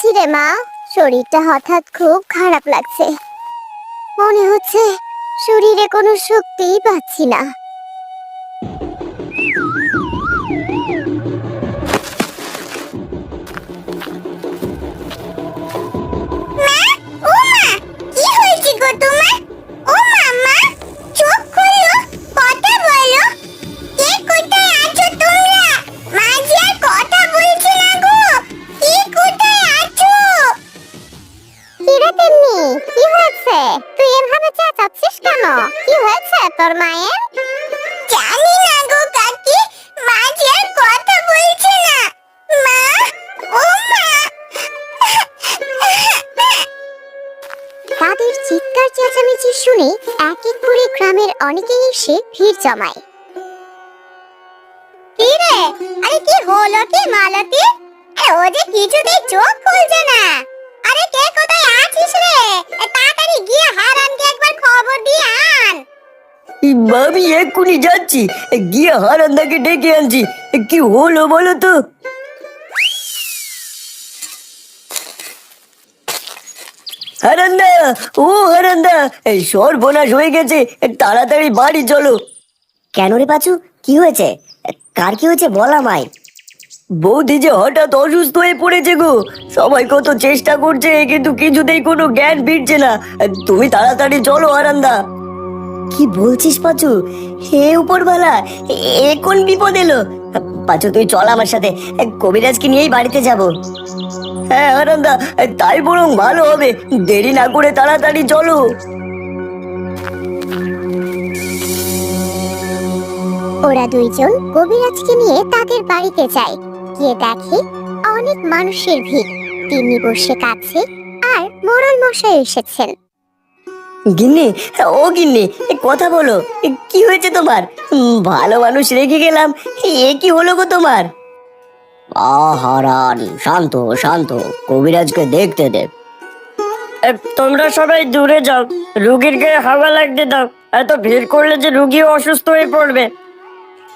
যাচ্ছি রে মা, শরীরটা হঠাৎ খুব খারাপ লাগছে। মনে হচ্ছে শরীরে কোনো শক্তিই পাচ্ছি না। তোর মায়ের জানি না গো কাকি, মা যে আর কথা বলছে না। মা, ও মা। তাদের চিৎকার চেঁচামেচি শুনে এক এক করে গ্রামের অনেকেই এসে ভিড় জমায়। কি রে, আরে কি হলো কি মালতী? ও যে কিছুতেই চোখ খুলছে না। আরে কে কোথায় আছিস রে? তাড়াতাড়ি গিয়ে হারানকে একবার খবর দিয়ে আন। আমি এক্ষুনি যাচ্ছি, গিয়ে হারান্দাকে ডেকে আনছি। কি হলো বলো তো? হারান্দা, ও হারান্দা, সর্বনাশ হয়ে গেছে, তাড়াতাড়ি বাড়ি চলো। কেন রে পাচু, কি হয়েছে? কার কি হয়েছে বল আমায়। বৌদি যে হঠাৎ অসুস্থ হয়ে পড়েছে গো। সবাই কত চেষ্টা করছে কিন্তু কিছুতেই কোনো জ্ঞান ফিরছে না। তুমি তাড়াতাড়ি চলো হারান্দা। কি বলছিস পাচু? হে উপরওয়ালা, এ কোন বিপদ এলো? পাচু তুই চল আমার সাথে, কবিরাজকে নিয়েই বাড়িতে যাব। হ্যাঁ হারান্দা, তাই বরং ভালো হবে। দেরি না করে তাড়াতাড়ি চলো। ওরা দুইজন কবিরাজকে নিয়ে তাদের বাড়িতে যায়। গিয়ে দেখে অনেক মানুষের ভিড়, তিনি বসে কাছে আর মোড়ল মশাই এসেছেন। গিন্নি, ও গিন্নি, কথা বলো, কি হয়েছে তোমার? ভালো মানুষ রেখে গেলাম, এ কি হলো গো তোমার? হারান, শান্ত শান্ত, কবিরাজকে দেখতে দে। তোমরা সবাই দূরে যাও, রুগীর গায়ে হাওয়া লাগতে দাও। এত ভিড় করলে যে রুগী অসুস্থ হয়ে পড়বে।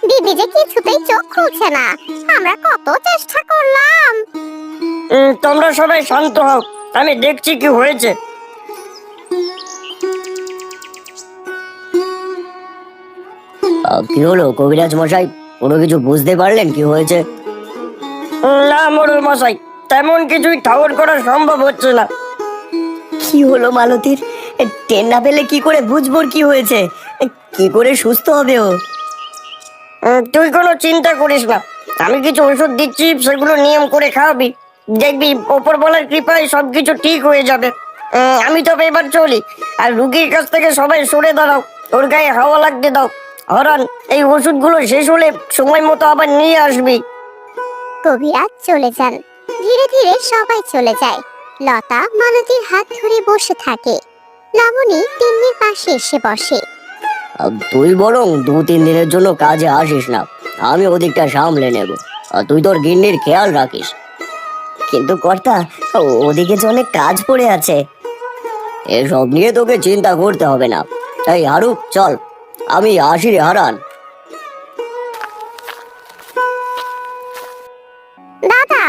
দিদি যে কিছুতেই চোখ খুলছে না, আমরা কত চেষ্টা করলাম। তোমরা সবাই শান্ত হও, আমি দেখছি কি হয়েছে। কি হলো কবিরাজ মশাই, কোনো কিছু বুঝতে পারলেন কি হয়েছে? না মোড়ল মশাই, তেমন কিছুই ঠাউর করা সম্ভব হচ্ছে না। কি হলো মালতীর? টের না পেলে কি করে বুঝবো কি হয়েছে? কি করে সুস্থ হবে ও? তুই কোনো চিন্তা করিস না, আমি কিছু ওষুধ দিচ্ছি, সেগুলো নিয়ম করে খাওয়াবি, দেখবি ওপরওয়ালার কৃপায় সবকিছু ঠিক হয়ে যাবে। আমি তবে এবার চলি, আর রুগীর কাছ থেকে সবাই সরে দাঁড়াও, ওর গায়ে হাওয়া লাগতে দাও। হরান, এই ওষুধগুলো শেষ হলে সময় মতো আবার নিয়ে আসবি। কবিরাজ চলে যান। ধীরে ধীরে সবাই চলে যায়। লতা মালতীর হাত ধরে বসে থাকে। লাবণী তিন্নির পাশে এসে বসে। তুই বরং 2-3 দিনের জন্য কাজে আসিস না, আমি ওদিকটা সামলে নেব। তুই তোর গিন্নির খেয়াল রাখিস। কিন্তু কর্তা, ওদিকে যে অনেক কাজ পড়ে আছে। এসব নিয়ে তোকে চিন্তা করতে হবে না। এই হারু, চল, আমি আসি রে হারান। দাদা,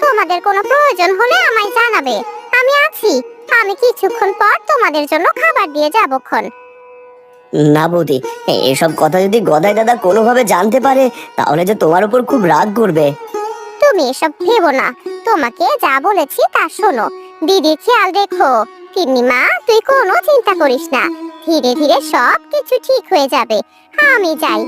তোমাদের কোনো প্রয়োজন হলে আমায় জানাবে, আমি আছি। আমি কিছুক্ষণ পর তোমাদের জন্য খাবার দিয়ে যাবক্ষণ। না বৌদি, এসব কথা যদি গদাই দাদা কোনোভাবে জানতে পারে তাহলে যে তোমার উপর খুব রাগ করবে। তুমি এসব ভেবো না, তোমাকে যা বলেছি তা শোনো। দিদির খেয়াল রেখো। তিন্নিমা, তুই কোনো চিন্তা করিস না, ধীরে ধীরে সব কিছু ঠিক হয়ে যাবে। আমি যাই।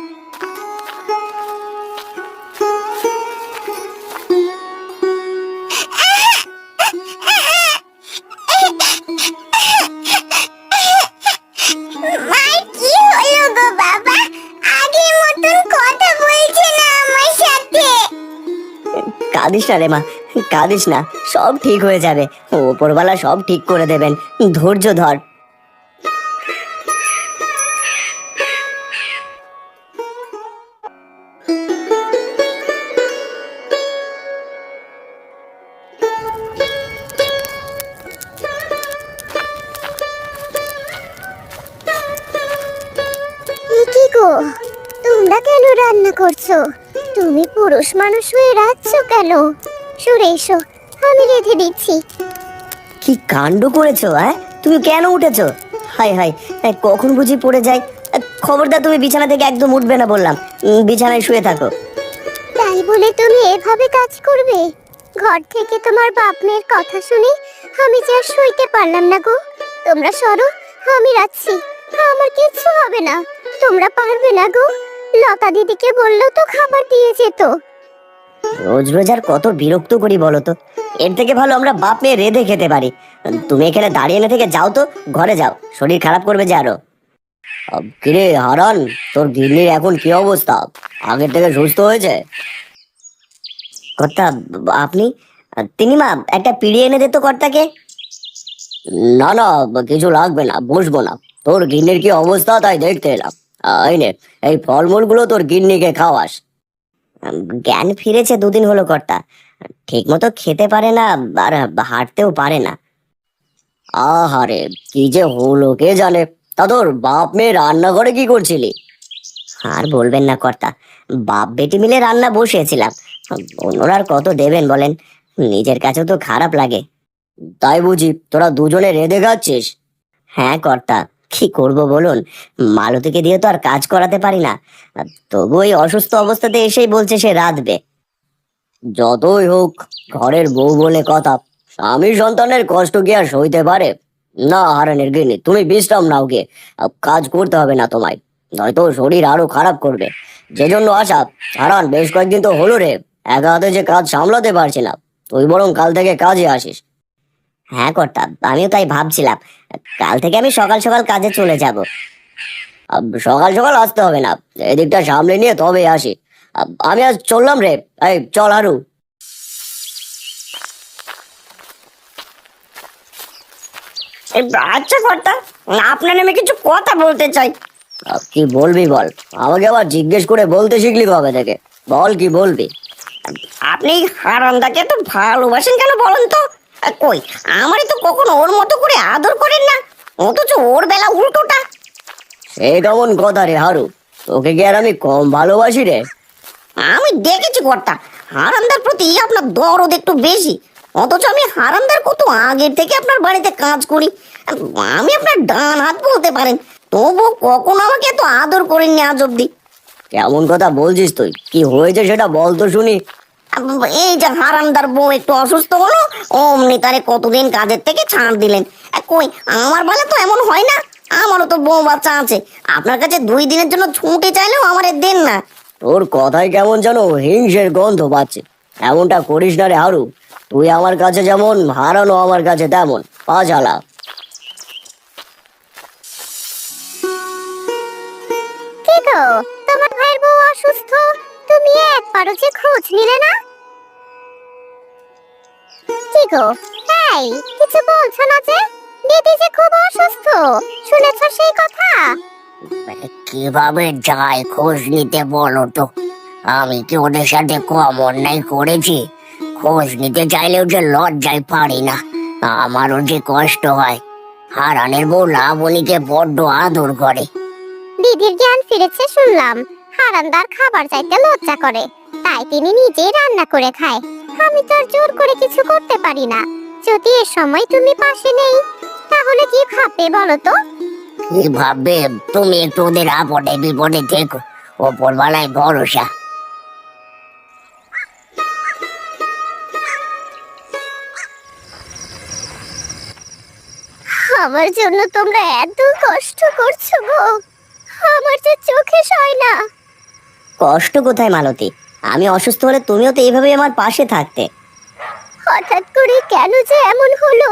কাঁদিস না রে মা, কাঁদিস না, সব ঠিক হয়ে যাবে। ওপরওয়ালা সব ঠিক করে দেবেন, ধৈর্য ধর। কি গো, তোমরা কেন রান্না করছো? তুমি পুরুষ মানুষ হয়ে রাখছো কেন? সরে এসো, আমি রেঁধে দিচ্ছি। কি কাণ্ড করেছো? তুমি কেন উঠেছো? হাই হাই, কখন বুঝি পড়ে যাই। খবরদার তুমি বিছানা থেকে একদম উঠবে না বললাম। বিছানায় শুয়ে থাকো। তাই বলে তুমি এভাবে কাজ করবে? ঘর থেকে তোমার বাপ মেয়ের কথা শুনে আমি যে আর সইতে পারলাম না গো। তোমরা সরো, আমি রাখছি। আমার কিচ্ছু হবে না। তোমরা পারবে না গো। লতা দিদিকে বললেও তো খাবার দিয়ে যেত। রোজ রোজ আর কত বিরক্ত করি বলো তো। এর থেকে ভালো আমরা বাপ মেয়ে রেঁধে খেতে পারি। তুমি এখানে দাঁড়িয়ে না থেকে যাও তো, ঘরে যাও, শরীর খারাপ করবে যে আরো। কিরে হারান, তোর গিন্নির এখন কি অবস্থা? আগের থেকে সুস্থ হয়েছে? কর্তা, আপনি? তিনি মা, একটা পিড়ি এনে দে তো কর্তাকে। না না, কিছু লাগবে না, বসবো না। তোর গিন্নির কি অবস্থা তাই দেখতে এলাম। এই নে, এই ফলমূল গুলো তোর গিন্নিকে খাওয়াস। জ্ঞান ফিরেছে দুদিন হলো কর্তা। ঠিক মতো খেতে পারে না, আর হাঁটতেও পারে না। আহারে, কি যে হলো কে জানে। তা তোর বাপ মেয়ে রান্নাঘরে কি করছিলি? আর বলবেন না কর্তা, বাপ বেটি মিলে রান্না বসিয়েছিলাম। অন্যরা আর কত দেবেন বলেন, নিজের কাছেও তো খারাপ লাগে। তাই বুঝি তোরা দুজনে রেঁধে খাচ্ছিস? হ্যাঁ কর্তা, কি করব বলুন, মালতীকে দিয়ে তো আর কাজ করাতে পারি না। তবু ওই অসুস্থ অবস্থাতে এসেই বলছে সে রাঁধবে। যতই হোক, ঘরের বউ বলে কথা, স্বামী সন্তানের কষ্ট কি আর সইতে পারে? না হারানের গিন্নি, তুমি বিশ্রাম নাও গে। কাজ করতে হবে না তোমায়, নয়তো শরীর আরো খারাপ করবে। যে জন্য আসা। হারান, বেশ কয়েকদিন তো হলো রে, একা হাতে যে কাজ সামলাতে পারছি না। তুই বরং কাল থেকে কাজে আসিস। হ্যাঁ কর্তা, আমিও তাই ভাবছিলাম। কাল থেকে আমি সকাল সকাল কাজে চলে যাব। সকাল সকাল আসতে হবে না, এদিকটা সামলে নিয়ে তবে আসি। আমি আজ চললাম রে। এই চল হারু। আচ্ছা কর্তা, আপনার নামে কিছু কথা বলতে চাই। কি বলবি বল, আমাকে আবার জিজ্ঞেস করে বলতে শিখলি কবে থেকে? বল, কি বলবি? আপনি হারান্দাকে তো ভালোবাসেন কেন বলেন তো? কই, আমারই তো কখনো ওর মতো করে আদর করেন না, অথচ ওর বেলা উল্টোটা। সে কেমন কথা রে হারু? তোকে কি আর আমি কম ভালোবাসি রে? আমি দেখেছি কর্তা, হারান্দার প্রতি আপনার দরদ একটু বেশি, অথচ আমি হারান্দার কত আগের থেকে আপনার বাড়িতে কাজ করি। আমি আপনার ডান হাত বলতে পারেন, তবু কখনো আমাকে এত আদর করেননি আজ অব্দি। কেমন কথা বলছিস তুই? কি হয়েছে সেটা বল তো শুনি। এই যে হারান্দার বউ একটু অসুস্থ হলো, অমনি তারে কতদিন কাজের থেকে ছাড় দিলেন। কই, আমার বেলা তো এমন হয় না। আমারও তো বউ বাচ্চা আছে, আপনার কাছে 2 দিনের জন্য ছুটি চাইলেও আমার দেন না। তোর কথায় কেমন যেন হিংসের গন্ধ পাচ্ছে। এমনটা করিস না রে হারু। তুই আমার কাছে যেমন, হারানো আমার কাছে তেমন। পাঁচালা। কি গো, তোমার ভাইয়ের বউ অসুস্থ, তুমি একবারও যে খোঁজ নিলে না? কি গো, এই কিছু বলছো না যে? দিদি যে খুব অসুস্থ, শুনেছো সেই কথা? কিভাবে যায় খোঁজ নিতে বলো তো? আমি কি ওদের সাথে কম অন্যায় করেছি? খোঁজ নিতে চাইলেও যে লজ্জায় পারি না, আমারও যে কষ্ট হয়। হারানের বউ লাবণীকে বড্ড আদর করে। দিদির জ্ঞান ফিরেছে শুনলাম। হারান্দার খাবার চাইতে লজ্জা করে, তাই তিনি নিজেই রান্না করে খায়। আমি তো আর জোর করে কিছু করতে পারি না। যদি এ সময় তুমি পাশে নেই, তাহলে কি ভাববে বলো তো? কি ভাববে? তুমি একটু ওদের আপদে বিপদে থেকো, ওপরওয়ালায় ভরসা। আমার জন্য তোমরা এত কষ্ট করছো গো, আমার যে চোখে সয় না। কষ্ট কোথায় মালতী? আমি অসুস্থ হলে তুমিও তো এইভাবে আমার পাশে থাকতে। হঠাৎ করে কেন যে এমন হলো,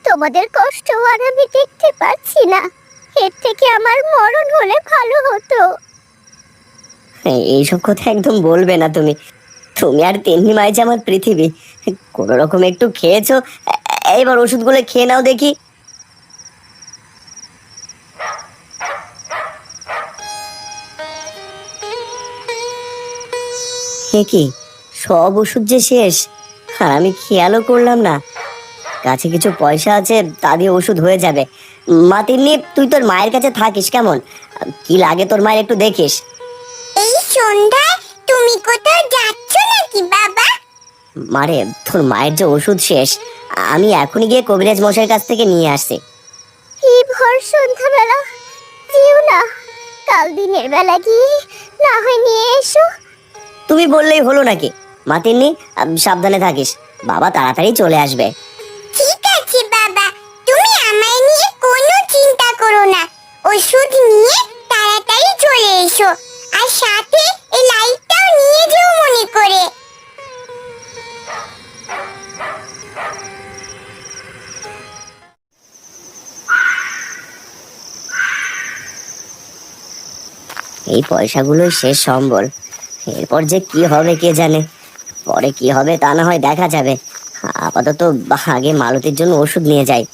তোমাদের কষ্ট আর আমি দেখতে পাচ্ছি না। এর থেকে আমার মরণ হলে ভালো হতো। এইসব কথা একদম বলবে না তুমি। তুমি আর তিন্নি মাই যে আমার পৃথিবী। কোনো রকম একটু খেয়েছো, এইবার ওষুধগুলো খেয়ে নাও দেখি। হে কি, সব ওষুধ যে শেষ, আর আমি খেয়ালও করলাম না। কাছে কিছু পয়সা আছে, তা দিয়ে ওষুধ হয়ে যাবে। মা তিন্নি, তুই তোর মায়ের কাছে থাকিস কেমন? কি লাগে তোর মায়ের একটু দেখিস। এই সন্ধ্যায় তুমি কোথাও যাচ্ছ নাকি বাবা? মারে, তোর মায়ের যে ওষুধ শেষ, আমি এখনই গিয়ে কবিরাজ মশাইয়ের কাছ থেকে নিয়ে আসছি। এই ভর সন্ধ্যাবেলা যেও না, কাল দিনের বেলা গিয়ে না হয় নিয়ে এসো। তুমি বললেই হলো নাকি? মা তিন্নি, সাবধানে থাকিস, বাবা তাড়াতাড়ি চলে আসবে। ঠিক আছে বাবা, তুমি আমায় নিয়ে কোনো চিন্তা করো না। ওষুধ নিয়ে তাড়াতাড়ি চলে এসো, আর সাথে এই লাইটটাও নিয়ে যেও মনে করে। এই পয়সাগুলোই শেষ সম্বল, এরপর যে কি হবে কে জানে। পরে কি হবে তা না হয় দেখা যাবে। আপাতত আগে মালতীর জন্য ওষুধ নিয়ে যাই।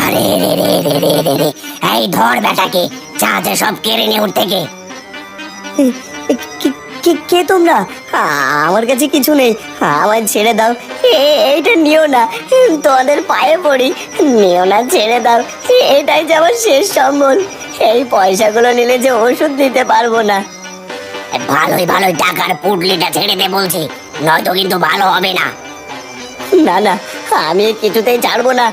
আরে রে রে রে রে রে রে, এই ধর বেটাকে, চাচা সব কেড়ে নিয়ে উঠতে কে। কে তোমরা? আমার কাছে কিছু নেই, আমায় ছেড়ে দাও। এইটা নিও না, তোমাদের পায়ে পড়ি, নিও না, ছেড়ে দাও। এটাই যে আমার শেষ সম্বল, এই পয়সাগুলো নিলে যে ওষুধ দিতে পারবো না। ভালোই ভালোই টাকার পুটলিটা ছেড়ে দে বলছি, নয়তো কিন্তু ভালো হবে না। না না, আমি কিছুতেই ছাড়বো না।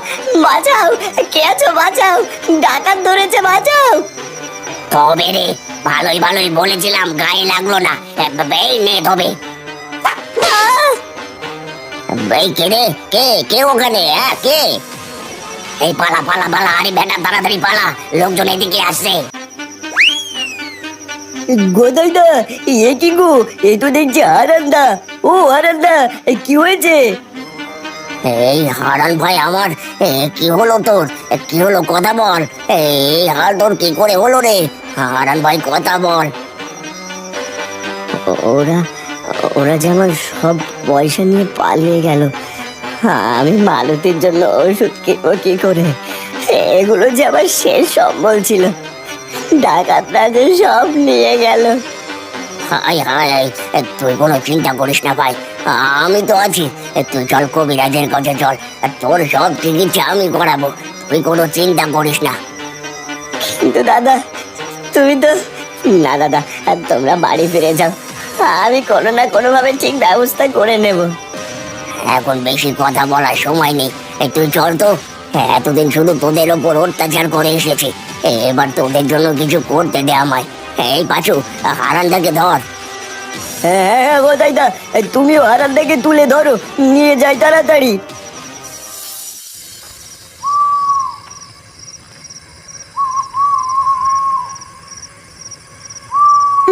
বাঁচাও, কে আছো? বাঁচাও, ডাকাত ধরেছে, বাঁচাও। তবে রে, ভালোই ভালোই বলেছিলাম, গায়ে লাগলো না। এই নে তবে। এই কে রে? কে কে ওখানে? কে? এই পালা পালা পালা, আরে বেটা তাড়াতাড়ি পালা, লোকজন এদিকে আসছে। গোদাইদা, এ কি গো? এই তো দেখছি হারান্দা। ও হারান্দা, কি হয়েছে? এই হারান ভাই আমার, কি হলো তোর? কি হলো, কথা বল। এই হার তোর কি করে হলো রে? হারান ভাই কথা বল। ওরা ওরা যে আমার সব পয়সা নিয়ে পালিয়ে গেল। আমি মালতীর জন্য ওষুধ কিনবো কি করে? এগুলো যে আমার শেষ সম্বল ছিল, ডাকাতরা যে সব নিয়ে গেল। হাই হাই, তুই কোনো চিন্তা করিস না ভাই, আমি তো আছি। তুই চল কবিরাজের কাছে চল, তোর সব চিকিৎসা আমি করাবো, তুই কোনো চিন্তা করিস না। কিন্তু দাদা, তুমি তো... না দাদা, তোমরা বাড়ি ফিরে যাও, আমি কোনো না কোনো ভাবে ঠিক ব্যবস্থা করে নেব। এখন বেশি কথা বলার সময় নেই, তুই চল তো। এতদিন শুধু তোদের ওপর অত্যাচার করে এসেছি, এবার তোদের জন্য কিছু করতে দে আমায়। এই পাঁচু, হারানদাকে ধর। হ্যাঁ গোদাইদা, তুমিও হারানদাকে তুলে ধরো, নিয়ে যাই তাড়াতাড়ি।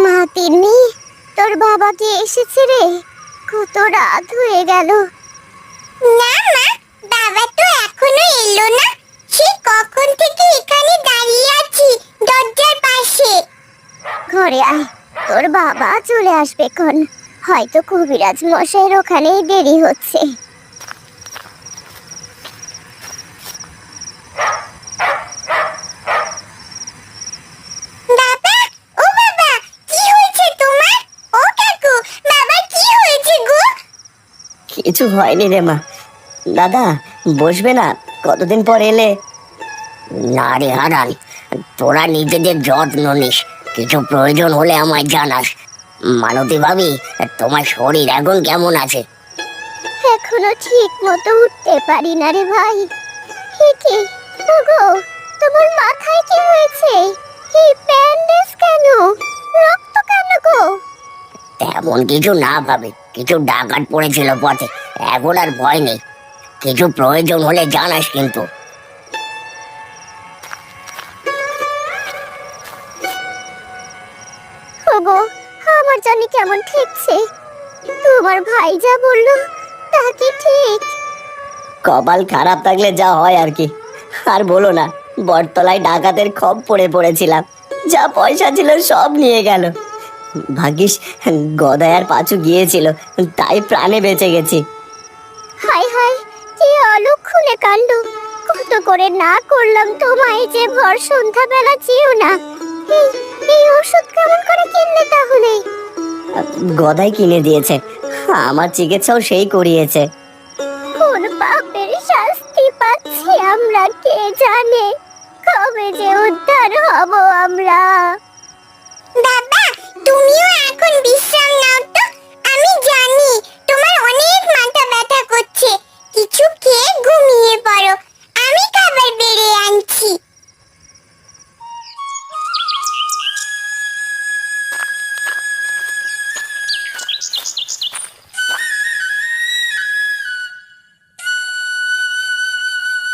মা তিন্নি, তোর বাবা কি এসেছে রে? কত রাত হয়ে গেল। না মা, বাবা তো এখনো এলো না। সে কখন থেকে এখানে দাঁড়িয়ে আছি দরজার পাশে। ঘরে আয়, তোর বাবা চলে আসবে কোন। হয়তো কবিরাজ মশাইয়ের ওখানেই দেরি হচ্ছে। বাবা, ও বাবা, কি হয়েছে তোমার? ও কাকু, বাবা কি হয়েছে গো? কিছু হয়নি রে মা। দাদা, বসবে না? কতদিন পর এলে। না রে হারান, তোরা নিজেদের যত্ন নিস, কিছু প্রয়োজন হলে আমায় জানাস। মালতী ভাবি, তোমার শরীর এখন কেমন আছে? এখনো ঠিক মতো উঠতে পারি না রে ভাই। কি ওগো, তোমার মাথায় কি হয়েছে? এই ব্যান্ডেজ কেন? রক্ত কেন গো? তেমন কিছু না ভাবে, কিছু ডাকাত পড়েছিল পথে, এখন আর ভয় নেই। কিছু প্রয়োজন হলে জানাস কিন্তু। ওগো, আমার জানি কেমন ঠেকছে। তোমার ভাই যা বললো তা কি ঠিক? কপাল খারাপ থাকলে যা হয় আর কি। আর বলো না, বটতলায় ডাকাতের খপ পড়ে পড়েছিলাম, যা পয়সা ছিল সব নিয়ে গেল। ভাগ্যিস গদাই আর পাঁচু গিয়েছিল, তাই প্রাণে বেঁচে গেছি। হায় হায়, কি অলক্ষণে কাণ্ড! কত করে না করলাম তোমায় যে ভর সন্ধ্যাবেলা যেও না। এই ওষুধ কেমন করে কিনলে তাহলে? গদাই কিনে দিয়েছে, আমার চিকিৎসাও সেই করিয়েছে। কোন পাপের শাস্তি পাচ্ছি আমরা কে জানে। তবে যে উদ্ধার হব আমরা। বাবা, তুমিও এখন বিশ্রাম নাও তো। আমি জানি তোমার অনেক মাথা ব্যথা করছে। কিছু খেয়ে ঘুমিয়ে পড়ো, আমি খাবার বেড়ে আনছি।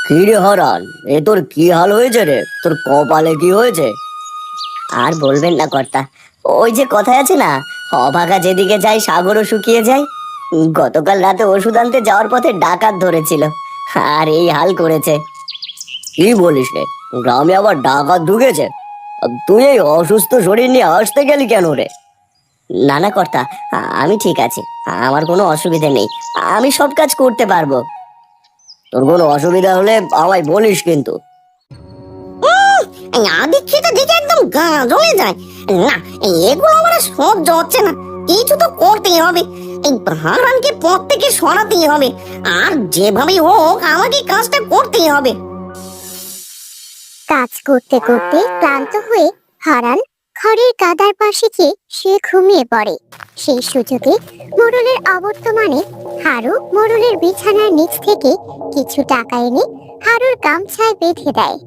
কি রে হারান, এ তোর কি হাল হয়েছে রে? তোর কপালে কি হয়েছে? আর বলবেন না কর্তা, ওই যে কথায় আছে না, অভাগা যেদিকে যায় সাগরও শুকিয়ে যায়। গতকাল রাতে ওষুধ আনতে যাওয়ার পথে ডাকাত ধরেছিল, আর এই হাল করেছে। কি বলিস রে, গ্রামে আবার ডাকাত ঢুকেছে? তুই এই অসুস্থ শরীর নিয়ে আসতে গেলি কেন রে? না না কর্তা, আমি ঠিক আছি, আমার কোনো অসুবিধা নেই, আমি সব কাজ করতে পারবো। তোর কোনো অসুবিধা হলে আমায় বলিস কিন্তু। আদিক্ষিতা দেখে একদম গা জ্বলে যায়। না, এগুলো আমার আর সহ্য হচ্ছে না। কিছু তো করতেই হবে। এই হারানকে পথ থেকে সরাতেই হবে, আর যেভাবেই হোক আমাকে কাজটা করতেই হবে। কাজ করতে করতে ক্লান্ত হয়ে হারান খড়ের গাদার পাশে গিয়ে সে ঘুমিয়ে পড়ে। সেই সুযোগে মোড়লের অবর্তমানে হারু মোড়লের বিছানার নিচ থেকে কিছু টাকা এনে হারুর গামছায় বেঁধে দেয়।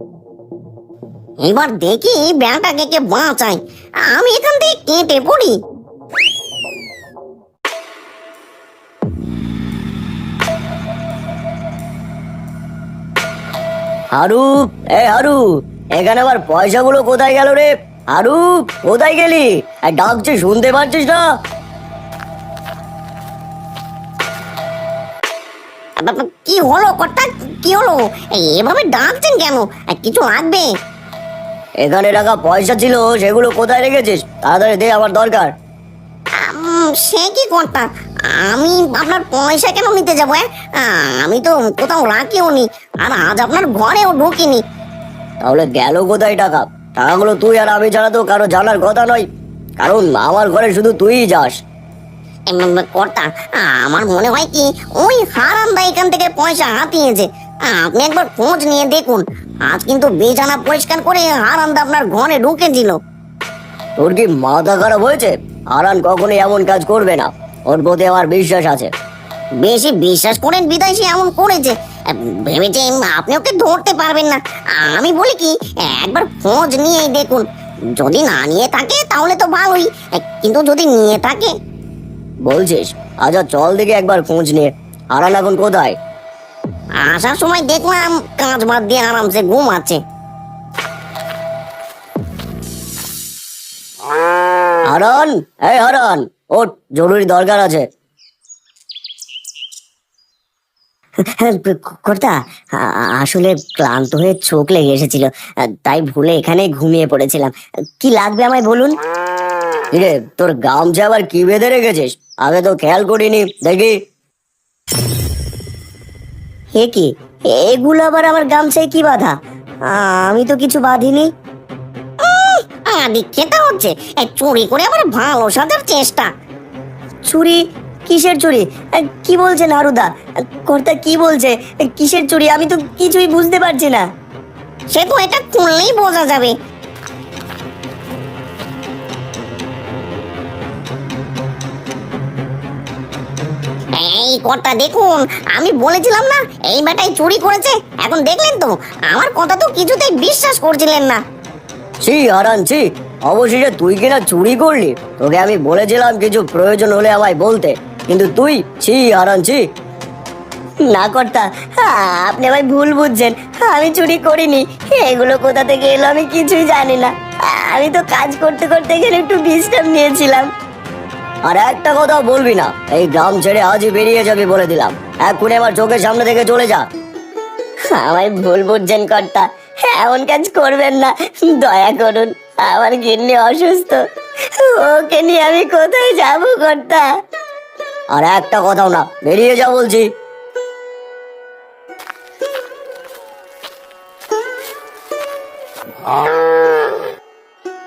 এবার দেখি ব্যাটাকে কে বাঁচাই, আমি এখান থেকে কেটে পড়ি। হারু, এ হারু, এখানে আবার পয়সাগুলো কোথায় গেল রে? হারু, কোথায় গেলি? ডাকছি শুনতে পাচ্ছিস না? কি হলো কর্তা, কি হলো? এভাবে ডাকছেন কেন? কিছু লাগবে? এখানে টাকা পয়সা ছিল, সেগুলো কোথায় রেখেছিস? তাড়াতাড়ি দে, আমার দরকার। সে কি কর্তা, আমি আপনার পয়সা কেন নিতে যাবো? আমি তো কোথাও রাখিও নি, আর আজ আপনার ঘরেও ঢুকিনি। তাহলে গেল কোথায় টাকা? টাকাগুলো তুই আর আমি ছাড়া তো কারো জানার কথা নয়, কারণ আমার ঘরে শুধু তুইই যাস। কর্তা, আমার মনে হয় কি ওই হারামদা এখান থেকে পয়সা হাতিয়েছে। আপনি একবার খোঁজ নিয়ে দেখুন। আজ কিন্তু বিছানা পরিষ্কার করে হারামদা আপনার ঘরে ঢুকেছিল। তোর কি মাথা খারাপ হয়েছে? হারান কখনোই এমন কাজ করবে না, ওর প্রতি আমার বিশ্বাস আছে। বেশি বিশ্বাস করেন বিদায় সে এমন করেছে। ভেবেছে আপনি ওকে ধরতে পারবেন না। আমি বলি কি, একবার খোঁজ নিয়েই দেখুন। যদি না নিয়ে থাকে তাহলে তো ভালোই, কিন্তু যদি নিয়ে থাকে। বলছিস? আচ্ছা চল দেখে একবার খোঁজ নিয়ে। হারান এখন কোথায়? আসার সময় দেখলাম কাজ বাদ দিয়ে আরামসে ঘুমাচ্ছে। হারান, এই হারান, ওর জরুরি দরকার আছে। কর্তা, আসলে ক্লান্ত হয়ে চোখ লেগে এসেছিল, তাই ভুলে এখানে ঘুমিয়ে পড়েছিলাম। কি লাগবে আমায় বলুন। রে, তোর গামছা আবার কি বেঁধে রেখেছিস? আগে তো খেয়াল করিনি, দেখি। হে কি, এগুলো আবার আমার গামছায় কি বাঁধা? আমি তো কিছু বাঁধিনি। খেতে হচ্ছে চুরি করে আবার ভালো সাজার চেষ্টা। চুরি? কিসের চুরি? কি বলছেন হারুদা? কর্তা কি বলছে? কিসের চুরি? আমি তো কিছুই বুঝতে পারছি না। সে তো এটা খুললেই বোঝা যাবে। এই কর্তা দেখুন, আমি বলেছিলাম না এই বেটাই চুরি করেছে। এখন দেখলেন তো, আমার কথা তো কিছুতেই বিশ্বাস করছিলেন না। ছি হারান, ছি, অবশেষে তুই কিনা চুরি করলি? তোকে আমি বলেছিলাম কিছু প্রয়োজন হলে আমায় বলতে, কিন্তু তুই, ছি হারান, ছি। না কর্তা, আপনি আমায় ভুল বুঝছেন, আমি চুরি করিনি। এগুলো কোথা থেকে এলো আমি কিছুই জানি না। আমি তো কাজ করতে করতে গেলে একটু বিশ্রাম নিয়েছিলাম। আর একটা কথাও বলবি না, এই গ্রাম ছেড়ে আজই বেরিয়ে যাবি বলে দিলাম। এক্ষুনি আমার চোখের সামনে থেকে চলে যা। আমায় ভুল বুঝছেন কর্তা, এমন কাজ করবেন না, দয়া করুন। আমার গিন্নি অসুস্থ, ওকে নিয়ে আমি কোথায় যাব কর্তা? আর একটা কথাও না, বেরিয়ে যা বলছি।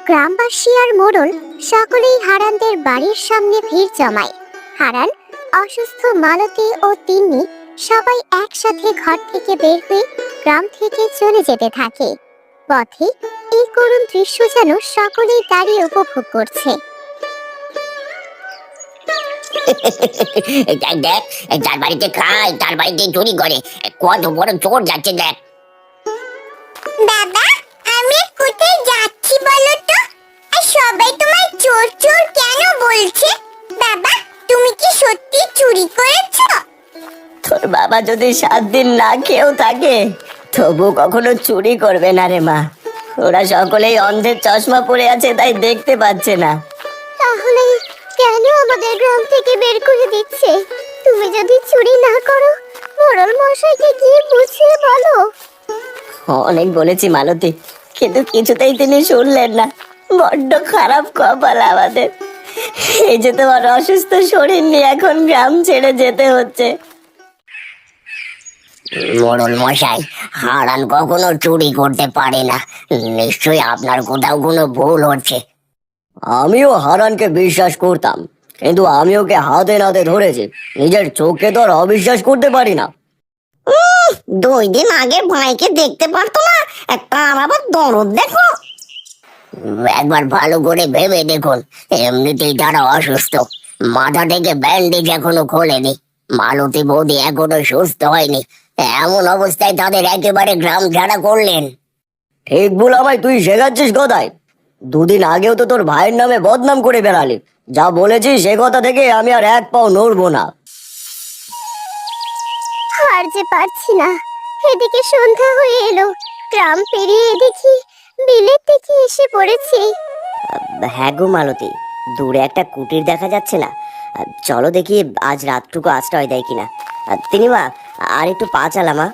গ্রামবাসী আর মোড়ল সকলেই হারানদের বাড়ির সামনে ভিড় জমায়। হারান, অসুস্থ মালতী ও তিন্নি সবাই একসাথে ঘর থেকে বের হয়ে গ্রাম থেকে চলে যেতে থাকে। পথে এই করুণ দৃশ্য যেন সকলেই দাঁড়িয়ে উপভোগ করছে। দেখ দেখ, যার বাড়িতে খায় তার বাড়িতে চুরি করে, কত বড় চোর যাচ্ছে দেখ। বাবা, আমি কোথায় যাচ্ছি বলো তো? আর সবাই তোমায় চোর চোর কেন বলছে? বাবা, তুমি কি সত্যি চুরি করেছো? তোর বাবা যদি 7 দিন না খেয়েও থাকে তবু কখনো চুরি করবে না রে মা। ওরা সকলেই অন্ধের চশমা পরে আছে, তাই দেখতে পাচ্ছে না। তাহলে কেন আমাদের গ্রাম থেকে বের করে দিচ্ছে? তুমি যদি চুরি না করো, মোড়ল মশাইকে গিয়ে বুঝিয়ে বলো। অনেক বলেছি মালতী, কিন্তু কিছুতেই তিনি শুনলেন না। বড্ড খারাপ কপাল আমাদের। এই যে তোমার অসুস্থ শরীর নিয়ে এখন গ্রাম ছেড়ে যেতে হচ্ছে। মোড়ল মশাই, হারান কখনো চুরি করতে পারে না, নিশ্চয়ই আপনার কোথাও কোনো ভুল হচ্ছে। আমিও হারানকে বিশ্বাস করতাম, কিন্তু আমি ওকে হাতে নাতে ধরেছি, নিজের চোখে তো আর অবিশ্বাস করতে পারি না। 2 দিন আগে ভাইকে দেখতে পারতো না, তার আবার দরদ দেখো। একবার ভালো করে ভেবে দেখুন, এমনিতেই তারা অসুস্থ, মাথা থেকে ব্যান্ডেজ এখনো খোলেনি, মালতী বৌদি এখনো সুস্থ হয়নি, এমন অবস্থায় তাদের একেবারে গ্রাম ছাড়া করলেন। ঠিক ভুল আমায় তুই শেখাচ্ছিস কোথায়? 2 দিন আগেও তো তোর ভাইয়ের নামে বদনাম করে বেড়ালি। যা বলেছিস সে কথা থেকে আমি আর 1 পাও নড়বো না। আর যে পারছি না, এদিকে সন্ধ্যা হয়ে এলো, গ্রাম পেরিয়ে দেখি বিলের দিকে এসে পড়েছি। হ্যাঁ গো মালতী, দূরে একটা কুটির দেখা যাচ্ছে না? চলো দেখি আজ রাতটুকু আশ্রয় দেয় কিনা। তিনি মা, আর একটু পা চালা মা।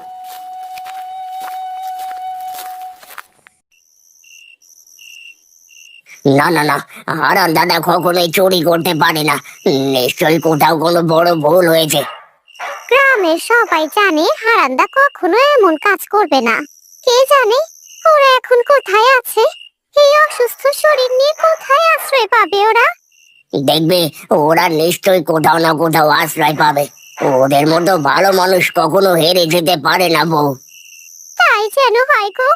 না না না, হারান দাদা কখনোই চুরি করতে পারে না, নিশ্চয়ই কোথাও কোনো বড় ভুল হয়েছে। গ্রামের সবাই জানে হারান্দা কখনো এমন কাজ করবে না। কে জানে ওরা এখন কোথায় আছে? এই অসুস্থ শরীর নিয়ে কোথায় আশ্রয় পাবে ওরা? দেখবে, ওরা নিশ্চয়ই কোথাও না কোথাও আশ্রয় পাবে, ওদের মতো ভালো মানুষ কখনো হেরে যেতে পারে না বউ। তাই যেন হয় গো,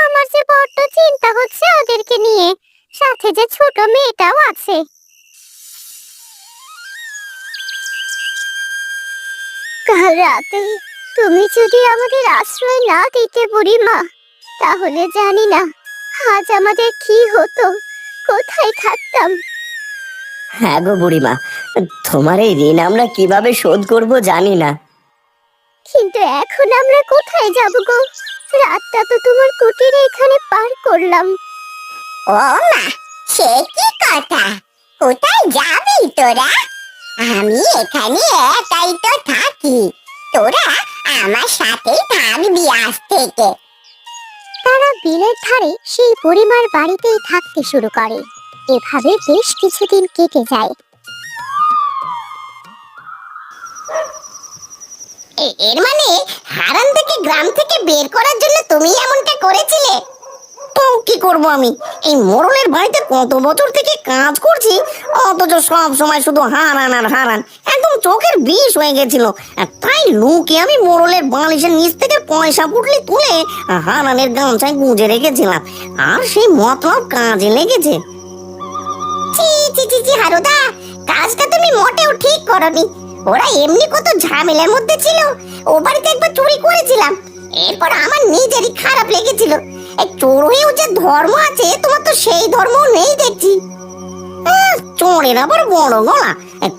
আমার যে বড্ড চিন্তা হচ্ছে ওদেরকে নিয়ে, সাথে যে ছোট মেয়েটাও আছে। কাল রাতে তুমি যদি আমাদের আশ্রয় না দিতে বুড়িমা, তাহলে জানি না আজ আমাদের কি হতো, কোথায় থাকতাম। হ্যাঁ গো বুড়িমা, তোমার এই ঋণ আমরা কিভাবে শোধ করব জানি না। কিন্তু এখন আমরা কোথায় যাব গো? রাতটা তো তোমার কুটিরে এখানে পার করলাম। ও মা, সে কি কথা? কোথায় যাবি তোরা? আমি এখানে একাই তো থাকি, তোরা আমার সাথেই থাকবি আজ থেকে। তারা বিলের ধারে সেই বুড়িমার বাড়িতেই থাকতে শুরু করে। এভাবে বেশ কিছুদিন কেটে যায়। এর মানে হারান থেকে গ্রাম থেকে বের করার জন্য তুমি এমনটা করেছিলে? তো কি করব আমি? এই মোড়লের বাড়িতে কত বছর থেকে কাজ করছি, অথচ সব সময় শুধু হারান আর হারান, একদম চোখের বিষ হয়ে গেছিল। আর তাই লুকিয়ে আমি মোড়লের বালিশের নিচ থেকে পয়সা পুটলি তুলে হারানের গামছায় গুঁজে রেখেছিলাম, আর সেই মতলব কাজে লেগেছে। ছি ছি ছি ছি হারুদা, কাজটা তুমি মোটেও ঠিক করনি। ওরা এমনি কত ঝামেলার মধ্যে ছিল, ও বাড়িতে একবার চুরি করেছিলাম, এরপর আমার নিজেরই খারাপ লেগেছিল। এই চোর হয়েও যে ধর্ম আছে, তোমার তো সেই ধর্ম নেই দেখছি। চোরের আবার বড় গলা,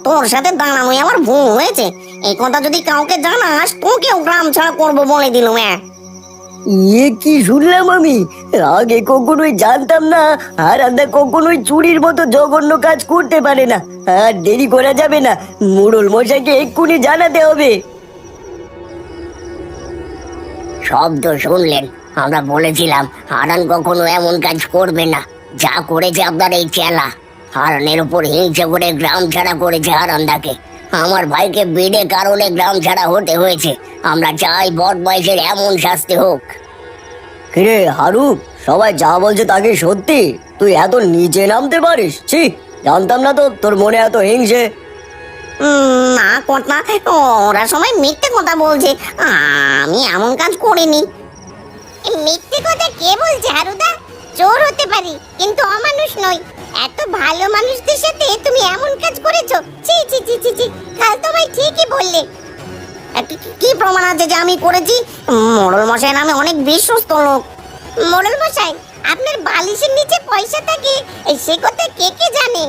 তোর সাথে দাঁড়ানোই আমার ভুল হয়েছে। এই কথা যদি কাউকে জানাস তোকেও গ্রাম ছাড়া করবো বলে দিলুম। ইয়ে কি শুনলাম আমি? আগে কখনোই জানতাম না হারান্দা কখনোই চুরির মতো জঘন্য কাজ করতে পারে না। আর দেরি করা যাবে না, মোড়ল মশাইকে এক্ষুনি জানাতে হবে। শব্দ শুনলেন? আমরা বলেছিলাম হারান কখনো এমন কাজ করবে না। যা করেছে আপনার এই চেলা, হারানের উপর হিংসে করে গ্রাম ছাড়া করেছে হারানদাকে। আমার ভাইকে বিড়ে কারণে গ্রাম ছাড়া হতে হয়েছে। আমরা চাই বদমাইশের এমন শাস্তি হোক। কিরে হারু, সবাই যা বলছে তা কি সত্যি? তুই এত নিচে নামতে পারিস? ছি, জানতাম না তো তোর মনে এত হিংসে। না কর্তা, ওরা সবাই মিথ্যে কথা বলছে, আমি এমন কাজ করিনি। মিথ্যে কথা কে বলছে হারুদা? চোর হতে পারি কিন্তু অমানুষ নই। এত ভালো মানুষদের সাথে তুমি এমন কাজ করেছো? ছি ছি ছি ছি ছি। কাল তোমায় ঠিকই বললে। কি প্রমাণ আছে যে আমি করেছি? মোড়ল মশাই নামে অনেক বিশ্বস্ত লোক। মোড়ল মশাই, আপনার বালিশের নিচে পয়সা থাকে সে কথা কে কে জানে?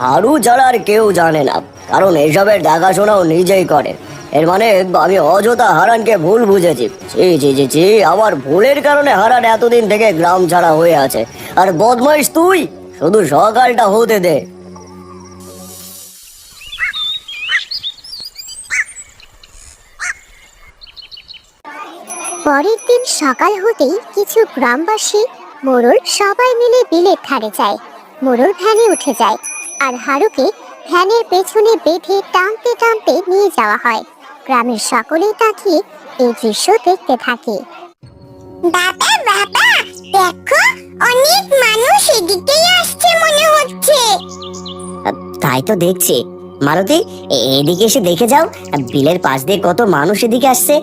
হারু ছাড়া আর কেউ জানে না, কারণ এসবের দেখাশোনাও নিজেই করে। এর মানে আমি অযথা হারানকে ভুল বুঝেছি। ছি ছি ছি ছি, আমার ভুলের কারণে হারান এতদিন থেকে গ্রাম ছাড়া হয়ে আছে। আর বদমাইশ তুই, শুধু সকালটা হতে দে। পরের দিন সকাল হতেই কিছু গ্রামবাসী, মোড়ল সবাই মিলে বিলের ধারে যায়। মোড়ল ভ্যানে উঠে যায় আর হারুকে ভ্যানের পেছনে বেঁধে টানতে টানতে নিয়ে যাওয়া হয়। গ্রামের সকলেই তাকিয়ে এই দৃশ্য দেখতে থাকে। বাবা বাবা, দেখো অনেক মানুষ এদিকেই আসছে মনে হচ্ছে। তাই তো দেখছি। মালতী, এদিকে এসে দেখে যাও, বিলের পাশ দিয়ে কত মানুষ এদিকে আসছে।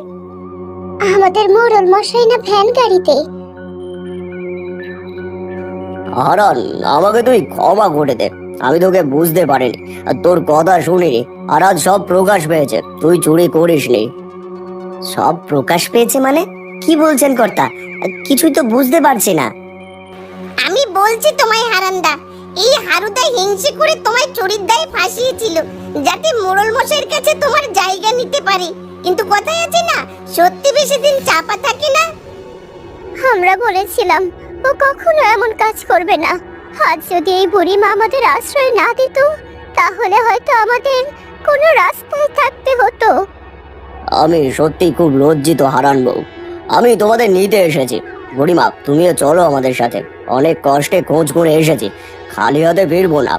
আমাদের মোড়ল মশাই না ভ্যান গাড়িতে। হারান, আমাকে তুই ক্ষমা করে দে, আমি তোকে বুঝতে পারিনি, আর তোর কথা শুনিনি। আর আজ সব প্রকাশ পেয়েছে, তুই চুরি করিসনি। সব প্রকাশ পেয়েছে মানে কি বলছেন কর্তা? কিছুই তো বুঝতে পারছি না। আমি বলছি তোমায় হারান্দা, এই হারুদা হিংসে করে তোমায় চোরের দায়ে ফাঁসিয়েছিল যাতে মোড়ল মশাইয়ের কাছে তোমার জায়গা নিতে পারে। কিন্তু কথায় আছে না, সত্যি বেশি দিন চাপা থাকে না। আমরা বলেছিলাম ও কখনো এমন কাজ করবে না। আজ যদি এই বুড়িমা আমাদের আশ্রয় না দিত, তাহলে হয়তো আমাদের কোনো রাস্তায় থাকতে হতো। আমি সত্যি খুব লজ্জিত হারান বউ। আমি তোমাদের নিতে এসেছি। বুড়িমা, তুমিও চলো আমাদের সাথে। অনেক কষ্টে খোঁজ করে এসেছি, খালি হাতে ফিরবো না।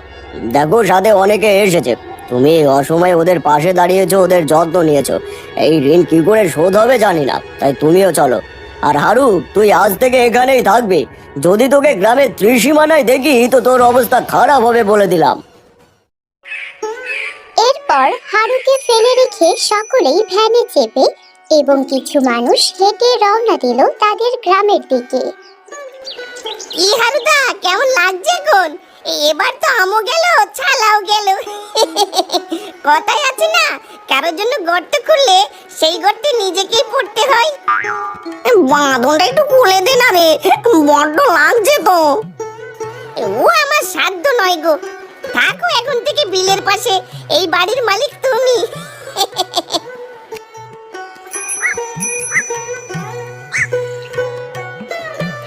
দেখো, সাথে অনেকে এসেছে। তুমি এই অসময়ে ওদের পাশে দাঁড়িয়েছো, ওদের যত্ন নিয়েছো। এই ঋণ কি করে শোধ হবে জানি না, তাই তুমিও চলো। আর হারু, তুই আজ থেকে এখানেই থাকবি। যদি তোকে গ্রামের ত্রিসীমানায় দেখি তো তোর অবস্থা খারাপ হবে বলে দিলাম। এরপর হারুকে ফেলে রেখে সকলেই ভ্যানে চেপে এবং কিছু মানুষ হেঁটে রওনা দিল তাদের গ্রামের দিকে। কি হারুদা, কেমন লাগছে এখন? এবার তো আমও গেল, ছালাও গেল। কথাই আছে না, কারোর জন্য গর্ত খুললে সেই গর্তে নিজেকেই পড়তে হয়। বাঁধনটা একটু খুলে দে না রে, বড্ড লাগছে তো। ও আমার সাধ্য নয় গো। থাকো এখন থেকে বিলের পাশে, এই বাড়ির মালিক তুমি।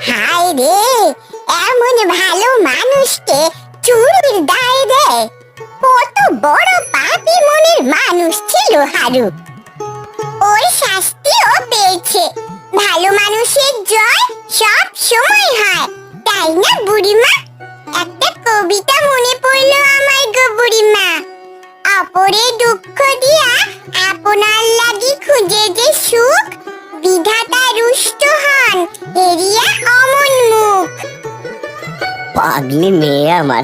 হায় রে, এমন ভালো মানুষকে চুরির দায় দেয়। কত বড় পাপী মনের মানুষ ছিল হারু। ওর শাস্তিও পেয়েছে। ভালো মানুষের জয় সব সময় হয়, তাই না বুড়িমা? একটা কবিতা মনে পড়লো আমার গো বুড়িমা। অপরে দুঃখ দিয়া আপনার লাগি খুঁজে যে সুখ, বিধাতা রুষ্ট হন হেরিয়া অমন মুখ। পাগলি মেয়ে আমার।